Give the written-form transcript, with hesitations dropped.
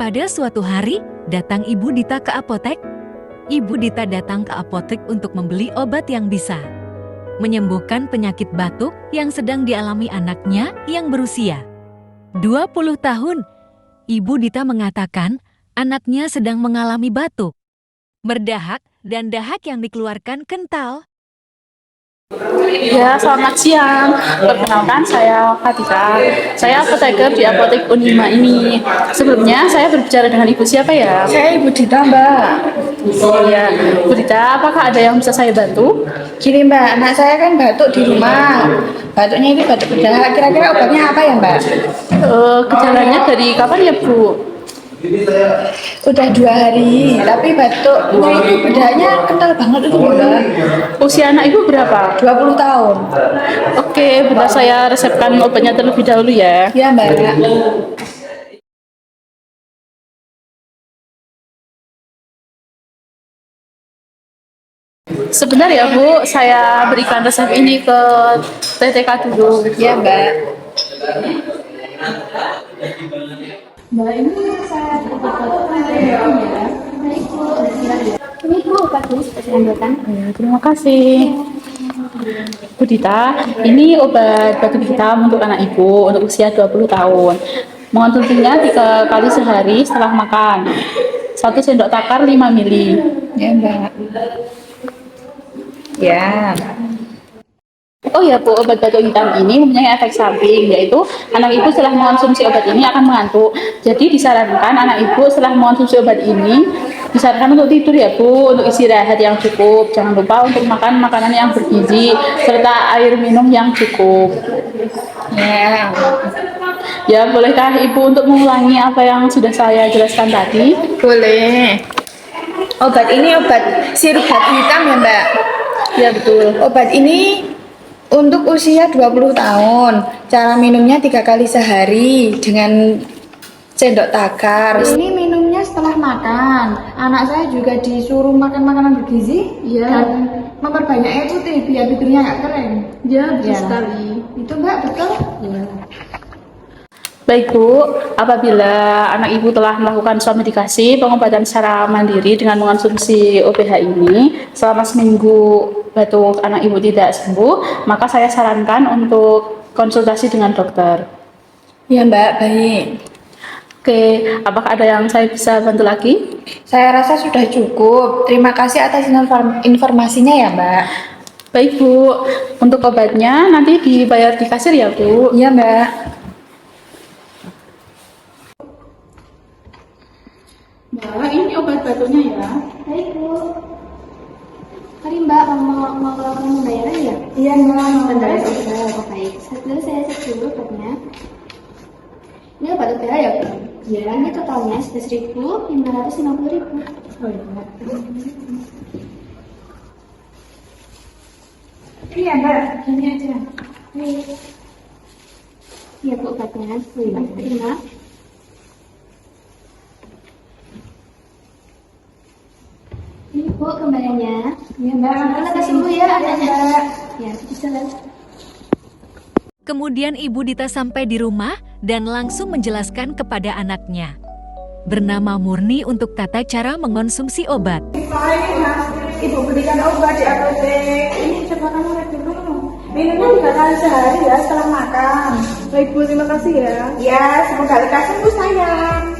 Pada suatu hari, datang Ibu Dita ke apotek. Ibu Dita datang ke apotek untuk membeli obat yang bisa menyembuhkan penyakit batuk yang sedang dialami anaknya yang berusia 20 tahun. Ibu Dita mengatakan anaknya sedang mengalami batuk, berdahak, dan dahak yang dikeluarkan kental. Ya, selamat siang. Perkenalkan, saya Fatika. Saya apoteker di Apotek Unima ini. Sebelumnya, saya berbicara dengan Ibu siapa ya? Saya Ibu Dita, Mbak. Ya, Bu Dita, apakah ada yang bisa saya bantu? Gini Mbak, anak saya kan batuk di rumah. Batuknya itu batuk berdahak. Kira-kira obatnya apa ya Mbak? Gejalanya dari kapan ya, Bu? Udah 2 hari, tapi batuknya itu berdahaknya kental banget itu Mbak. Usia anak Ibu berapa? 20 tahun. Oke, bentar saya resepkan obatnya terlebih dahulu ya. Ya Mbak. Sebentar ya Bu, saya berikan resep ini ke TTK dulu. Ya Mbak. Mbak, ini saya obat-obatan ya. Ini Bu, obat Bu, saya ambilkan. Terima kasih. Bu Dita, ini obat batuk hitam untuk anak Ibu untuk usia 20 tahun. Mengonsumsinya 3 kali sehari setelah makan. 1 sendok takar 5 mili. Ya Mbak. Ya. Oh ya Bu, obat batuk hitam ini mempunyai efek samping, yaitu anak Ibu setelah mengonsumsi obat ini akan mengantuk. Jadi disarankan anak Ibu setelah mengonsumsi obat ini disarankan untuk tidur ya Bu, untuk istirahat yang cukup. Jangan lupa untuk makan makanan yang bergizi serta air minum yang cukup. Ya. Ya, bolehkah Ibu untuk mengulangi apa yang sudah saya jelaskan tadi? Boleh. Obat ini obat sirup batuk hitam ya Mbak. Ya betul. Obat ini untuk usia 20 tahun. Cara minumnya 3 kali sehari dengan sendok takar. Ini minumnya setelah makan. Anak saya juga disuruh makan makanan bergizi dan memperbanyak air putih biar bibirnya nggak kering. Ya, betul Ya. sekali. Itu Mbak, betul? Baik Bu, apabila anak Ibu telah melakukan medikasi pengobatan secara mandiri dengan mengonsumsi OPH ini selama seminggu batuk anak Ibu tidak sembuh, maka saya sarankan untuk konsultasi dengan dokter. Ya Mbak, baik. Oke, apakah ada yang saya bisa bantu lagi? Saya rasa sudah cukup. Terima kasih atas informasinya ya Mbak. Baik Bu, untuk obatnya nanti dibayar di kasir ya Bu. Iya Mbak. Mbak, ini obat batuknya ya. Baik Bu. Mari Mbak, mau melakukan pembayaran ya? Iya Mbak. Pembayaran obat. Oh, baik. Dulu saya cek dulu obatnya. Ini obat OPH ya Bu? Ya. Ini totalnya 11.550.000. Oh iya. Iya Mbak, ini aja. Iya Bu, obatnya. Terima. Ini Bu, kembaliannya. Iya Mbak. Semoga sembuh ya anaknya. Ya, bisa. Kemudian Ibu Dita sampai di rumah dan langsung menjelaskan kepada anaknya, bernama Murni, untuk tata cara mengonsumsi obat. Ibu berikan obat di apotek. Ini coba kamu lihat dulu. Minumnya 3 kali sehari ya setelah makan. Baik Bu, terima kasih ya. Ya, semoga lekas sembuh sayang.